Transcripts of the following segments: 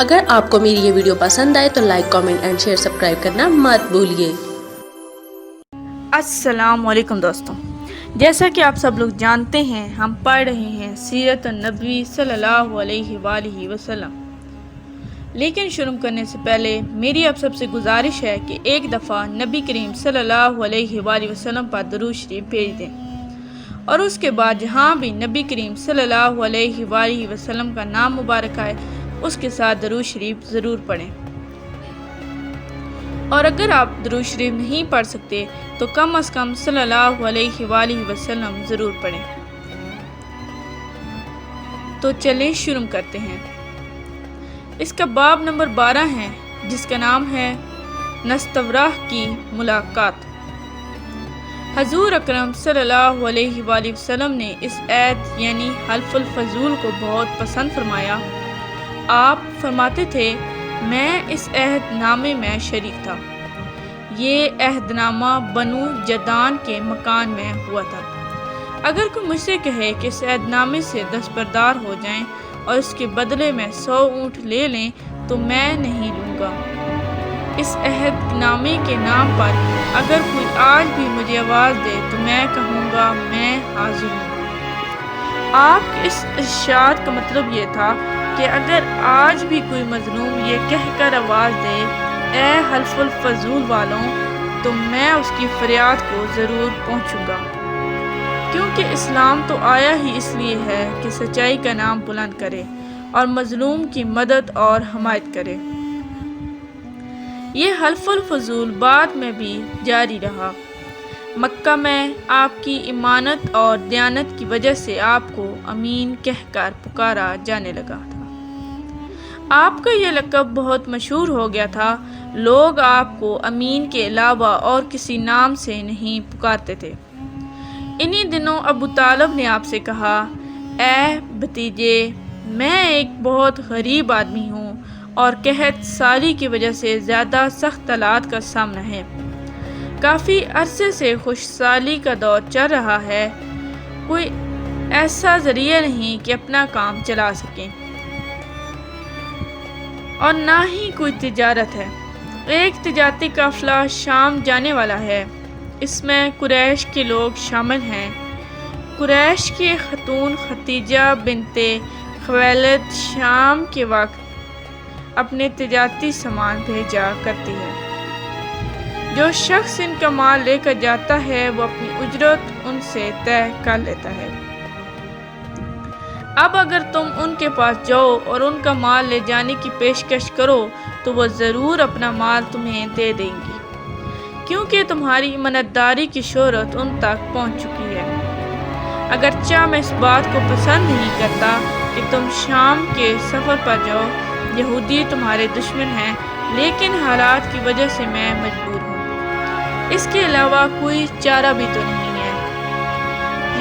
اگر آپ کو میری یہ ویڈیو پسند آئے تو like, comment and share, subscribe کرنا مت بھولیے۔ السلام علیکم دوستوں، جیسا کہ آپ سب لوگ جانتے ہیں ہم پڑھ رہے ہیں سیرت النبی صلی اللہ علیہ وآلہ وسلم۔ لیکن شروع کرنے سے پہلے میری آپ سب سے گزارش ہے کہ ایک دفعہ نبی کریم صلی اللہ علیہ وآلہ وسلم پر درود شریف بھیج دیں، اور اس کے بعد جہاں بھی نبی کریم صلی اللہ علیہ وآلہ وسلم کا نام مبارک آئے اس کے ساتھ درود شریف ضرور پڑھیں۔ اور اگر آپ درود شریف نہیں پڑھ سکتے تو کم از کم صلی اللہ علیہ وآلہ وسلم ضرور پڑھیں۔ تو چلیں شروع کرتے ہیں۔ اس کا باب نمبر 12 ہے، جس کا نام ہے نستوراہ کی ملاقات۔ حضور اکرم صلی اللہ علیہ وآلہ وسلم نے اس عہد یعنی حلف الفضول کو بہت پسند فرمایا۔ آپ فرماتے تھے، میں اس عہد نامے میں شریک تھا۔ یہ عہد نامہ بنو جدان کے مکان میں ہوا تھا۔ اگر کوئی مجھ سے کہے کہ اس عہد نامے سے دستبردار ہو جائیں اور اس کے بدلے میں 100 اونٹ لے لیں تو میں نہیں لوں گا۔ اس عہد نامے کے نام پر اگر کوئی آج بھی مجھے آواز دے تو میں کہوں گا میں حاضر ہوں۔ آپ کے اس ارشاد کا مطلب یہ تھا کہ اگر آج بھی کوئی مظلوم یہ کہہ کر آواز دے، اے حلف الفضول والوں، تو میں اس کی فریاد کو ضرور پہنچوں گا، کیونکہ اسلام تو آیا ہی اس لیے ہے کہ سچائی کا نام بلند کرے اور مظلوم کی مدد اور حمایت کرے۔ یہ حلف الفضول بعد میں بھی جاری رہا۔ مکہ میں آپ کی امانت اور دیانت کی وجہ سے آپ کو امین کہہ کر پکارا جانے لگا تھا۔ آپ کا یہ لقب بہت مشہور ہو گیا تھا۔ لوگ آپ کو امین کے علاوہ اور کسی نام سے نہیں پکارتے تھے۔ انہی دنوں ابو طالب نے آپ سے کہا، اے بھتیجے، میں ایک بہت غریب آدمی ہوں اور قحط سالی کی وجہ سے زیادہ سخت حالات کا سامنا ہے۔ کافی عرصے سے خشک سالی کا دور چل رہا ہے۔ کوئی ایسا ذریعہ نہیں کہ اپنا کام چلا سکیں، اور نہ ہی کوئی تجارت ہے۔ ایک تجارتی قافلہ شام جانے والا ہے، اس میں قریش کے لوگ شامل ہیں۔ قریش کی خاتون خدیجہ بنت خویلد شام کے وقت اپنے تجارتی سامان بھیجا کرتی ہے۔ جو شخص ان کا مال لے کر جاتا ہے وہ اپنی اجرت ان سے طے کر لیتا ہے۔ اب اگر تم ان کے پاس جاؤ اور ان کا مال لے جانے کی پیشکش کرو تو وہ ضرور اپنا مال تمہیں دے دیں گی، کیونکہ تمہاری امانتداری کی شہرت ان تک پہنچ چکی ہے۔ اگرچہ میں اس بات کو پسند نہیں کرتا کہ تم شام کے سفر پر جاؤ، یہودی تمہارے دشمن ہیں، لیکن حالات کی وجہ سے میں مجبور ہوں۔ اس کے علاوہ کوئی چارہ بھی تو نہیں ہے۔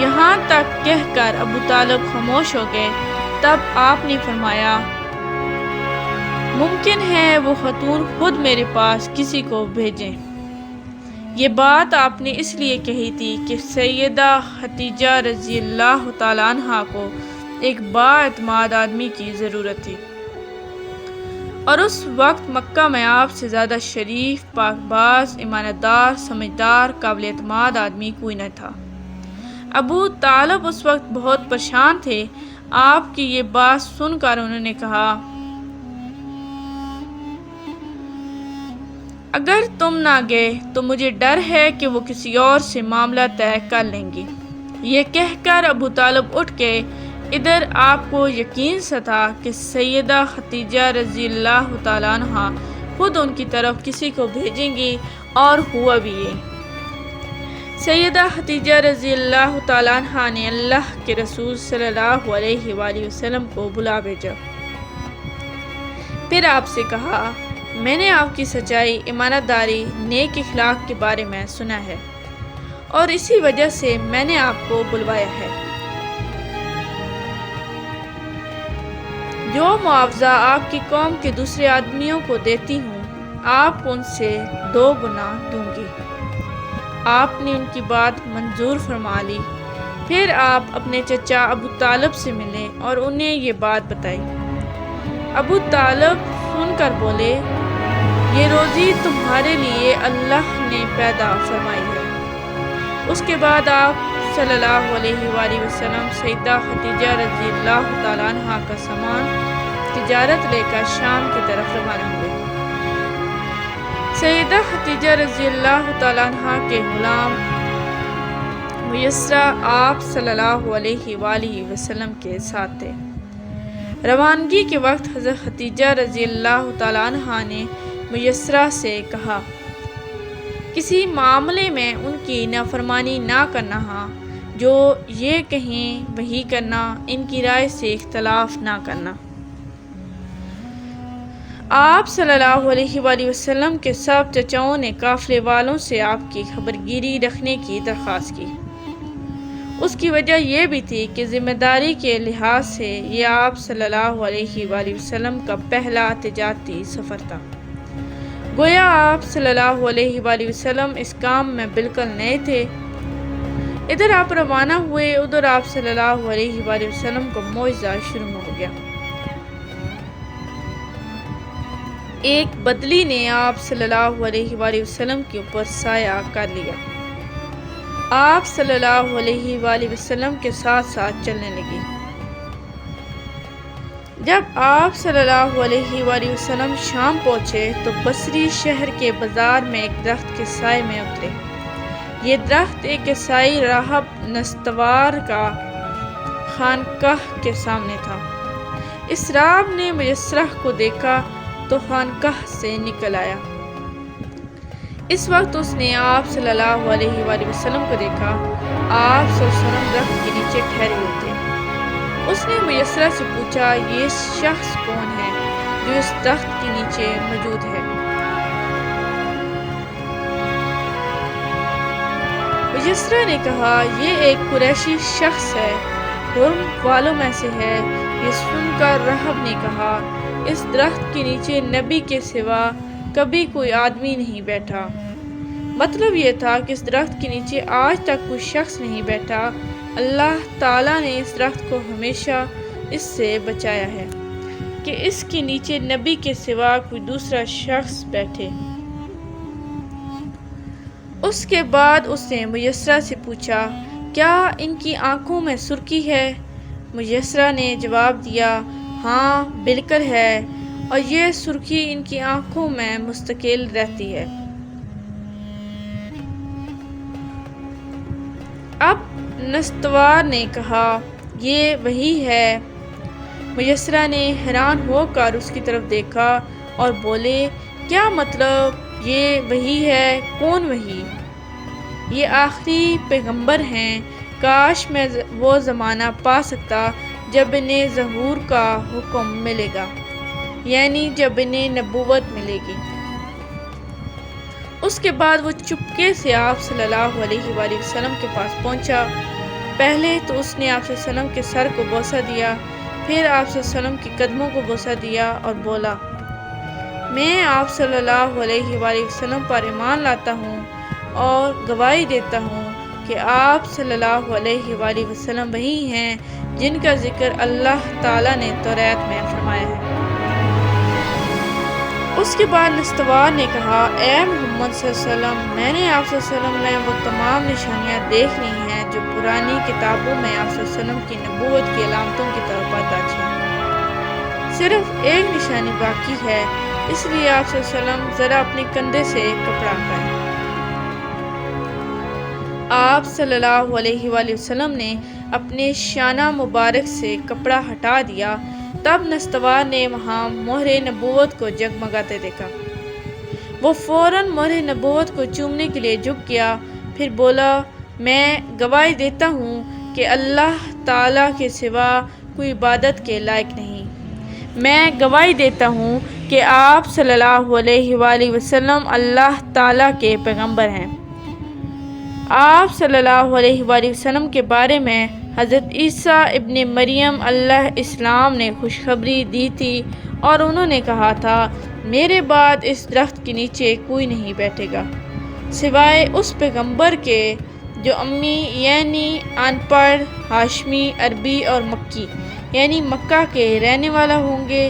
یہاں تک کہہ کر ابو طالب خاموش ہو گئے۔ تب آپ نے فرمایا، ممکن ہے وہ خاتون خود میرے پاس کسی کو بھیجیں۔ یہ بات آپ نے اس لیے کہی تھی کہ سیدہ خدیجہ رضی اللہ تعالیٰ عنہا کو ایک بااعتماد آدمی کی ضرورت تھی، اور اس وقت مکہ میں آپ سے زیادہ شریف، پاک باز، ایماندار، سمجھدار، قابل اعتماد آدمی کوئی نہ تھا۔ ابو طالب اس وقت بہت پریشان تھے۔ آپ کی یہ بات سن کر انہوں نے کہا، اگر تم نہ گئے تو مجھے ڈر ہے کہ وہ کسی اور سے معاملہ طے کر لیں گی۔ یہ کہہ کر ابو طالب اٹھ گئے۔ ادھر آپ کو یقین سا تھا کہ سیدہ خدیجہ رضی اللہ تعالیٰ عنہا خود ان کی طرف کسی کو بھیجیں گی، اور ہوا بھی یہ۔ سیدہ خدیجہ رضی اللہ تعالیٰ عنہا نے اللہ کے رسول صلی اللہ علیہ وآلہ وسلم کو بلا بھیجا۔ پھر آپ سے کہا، میں نے آپ کی سچائی، ایمانداری، نیک اخلاق کے بارے میں سنا ہے، اور اسی وجہ سے میں نے آپ کو بلوایا ہے۔ جو معاوضہ آپ کی قوم کے دوسرے آدمیوں کو دیتی ہوں، آپ کو ان سے 2 گنا دوں گی۔ آپ نے ان کی بات منظور فرما لی۔ پھر آپ اپنے چچا ابو طالب سے ملے اور انہیں یہ بات بتائی۔ ابو طالب سن کر بولے یہ روزی تمہارے لیے اللہ نے پیدا فرمائی ہے۔ اس کے بعد آپ صلی اللہ علیہ وآلہ وسلم سیدہ خدیجہ رضی اللہ تعالیٰ عنہ کا سامان تجارت لے کر شام کی طرف روانہ ہوئے۔ سیدہ خدیجہ رضی اللہ تعالیٰ عنہ کے غلام میسرہ آپ صلی اللہ علیہ وآلہ وسلم کے ساتھ تھے۔ روانگی کے وقت حضرت خدیجہ رضی اللہ تعالیٰ عنہ نے میسرہ سے کہا کسی معاملے میں ان کی نافرمانی نہ کرنا، جو یہ کہیں وہی کرنا، ان کی رائے سے اختلاف نہ کرنا۔ آپ صلی اللہ علیہ وآلہ وسلم کے سب چچاؤں نے قافلے والوں سے آپ کی خبرگیری رکھنے کی درخواست کی۔ اس کی وجہ یہ بھی تھی کہ ذمہ داری کے لحاظ سے یہ آپ صلی اللہ علیہ وآلہ وسلم کا پہلا تجارتی سفر تھا۔ گویا آپ صلی اللہ علیہ وآلہ وسلم اس کام میں بالکل نئے تھے۔ ادھر آپ روانہ ہوئے، ادھر آپ صلی اللہ علیہ وآلہ وسلم کو معجزہ شروع ہو گیا۔ ایک بدلی نے آپ صلی اللہ علیہ وآلہ وسلم کے اوپر سایہ کر لیا۔ آپ صلی اللہ علیہ وآلہ وسلم کے ساتھ ساتھ چلنے لگی۔ جب آپ صلی اللہ علیہ وآلہ وسلم شام پہنچے تو بصری شہر کے بازار میں ایک درخت کے سائے میں اترے۔ یہ درخت ایک عیسائی راہب نستوار کا خانقاہ کے سامنے تھا۔ اس راہب نے میسرہ کو دیکھا تو خانقاہ سے نکل آیا۔ اس وقت اس نے آپ صلی اللہ علیہ وآلہ وسلم کو دیکھا۔ آپ صلی اللہ علیہ وسلم درخت کے نیچے ٹھہرے ہوئے تھے۔ اس نے میسرہ سے پوچھا یہ شخص کون ہے جو اس درخت کے نیچے موجود ہے؟ میسرہ نے کہا یہ ایک قریشی شخص ہے، حرم والوں میں سے ہے۔ یہ سن کر راہب نے کہا اس درخت کے نیچے نبی کے سوا کبھی کوئی آدمی نہیں بیٹھا۔ مطلب یہ تھا کہ اس درخت کے نیچے آج تک کوئی شخص نہیں بیٹھا۔ اللہ تعالیٰ نے اس درخت کو ہمیشہ اس سے بچایا ہے کہ اس کے نیچے نبی کے سوا کوئی دوسرا شخص بیٹھے۔ اس کے بعد اس نے میسرہ سے پوچھا کیا ان کی آنکھوں میں سرخی ہے؟ میسرہ نے جواب دیا ہاں بالکل ہے، اور یہ سرخی ان کی آنکھوں میں مستقل رہتی ہے۔ اب نستوار نے کہا یہ وہی ہے۔ میسرہ نے حیران ہو کر اس کی طرف دیکھا اور بولے کیا مطلب یہ وہی ہے؟ کون وہی؟ یہ آخری پیغمبر ہیں۔ کاش میں وہ زمانہ پا سکتا جب انہیں ظہور کا حکم ملے گا، یعنی جب انہیں نبوت ملے گی۔ اس کے بعد وہ چپکے سے آپ صلی اللہ علیہ وآلہ وسلم کے پاس پہنچا۔ پہلے تو اس نے آپ صلی اللہ علیہ وسلم کے سر کو بوسہ دیا، پھر آپ صلی اللہ علیہ وسلم کے قدموں کو بوسہ دیا اور بولا میں آپ صلی اللہ علیہ وآلہ وسلم پر ایمان لاتا ہوں اور گواہی دیتا ہوں کہ آپ صلی اللہ علیہ وآلہ وسلم وہی ہیں جن کا ذکر اللہ تعالیٰ نے توریت میں فرمایا ہے۔ اس کے بعد نستوار نے کہا اے محمد صلی اللہ علیہ وسلم، میں نے آپ صلی اللہ علیہ وسلم میں وہ تمام نشانیاں دیکھ لی ہیں جو پرانی کتابوں میں آپ صلی اللہ علیہ وسلم کی نبوت کی علامتوں کی طور پر درج ہیں۔ صرف ایک نشانی باقی ہے، اس لیے آپ صلی اللہ علیہ وسلم ذرا اپنے کندھے سے کپڑا ہٹائیں۔ آپ صلی اللہ علیہ وآلہ وسلم نے اپنے شانہ مبارک سے کپڑا ہٹا دیا۔ تب نستوار نے وہاں مہر نبوت کو جگمگاتے دیکھا۔ وہ فوراً مہر نبوت کو چومنے کے لیے جھک گیا، پھر بولا میں گواہی دیتا ہوں کہ اللہ تعالیٰ کے سوا کوئی عبادت کے لائق نہیں۔ میں گواہی دیتا ہوں کہ آپ صلی اللہ علیہ وآلہ وسلم اللہ تعالیٰ کے پیغمبر ہیں۔ آپ صلی اللہ علیہ وآلہ وسلم کے بارے میں حضرت عیسیٰ ابن مریم علیہ السلام نے خوشخبری دی تھی اور انہوں نے کہا تھا میرے بعد اس درخت کے نیچے کوئی نہیں بیٹھے گا سوائے اس پیغمبر کے جو امی یعنی ان پڑھ، ہاشمی، عربی اور مکی یعنی مکہ کے رہنے والا ہوں گے۔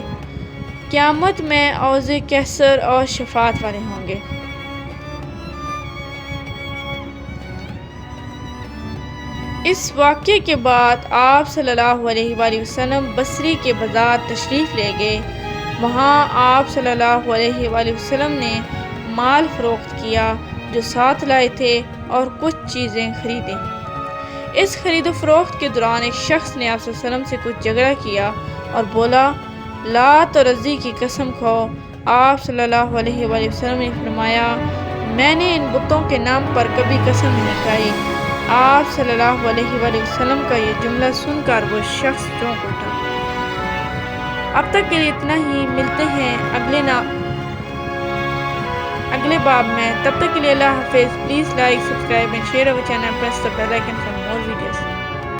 قیامت میں عوض کیسر اور شفاعت والے ہوں گے۔ اس واقعے کے بعد آپ صلی اللہ علیہ وآلہ وسلم بصری کے بازار تشریف لے گئے۔ وہاں آپ صلی اللہ علیہ وآلہ وسلم نے مال فروخت کیا جو ساتھ لائے تھے اور کچھ چیزیں خریدیں۔ اس خرید و فروخت کے دوران ایک شخص نے آپ صلی اللہ علیہ وسلم سے کچھ جھگڑا کیا اور بولا، لات اور عزی کی قسم کھاؤ۔ آپ صلی اللہ علیہ وآلہ وسلم نے فرمایا، میں نے ان بتوں کے نام پر کبھی قسم نہیں کھائی۔ آپ صلی اللہ علیہ وآلہ وسلم کا یہ جملہ سن کر وہ شخص چونک اٹھا۔ اب تک کے لیے اتنا ہی، ملتے ہیں اگلے باب میں۔ تب تک کے لیے اللہ حافظ۔ Please like, subscribe and share our channel and press the bell icon for more videos.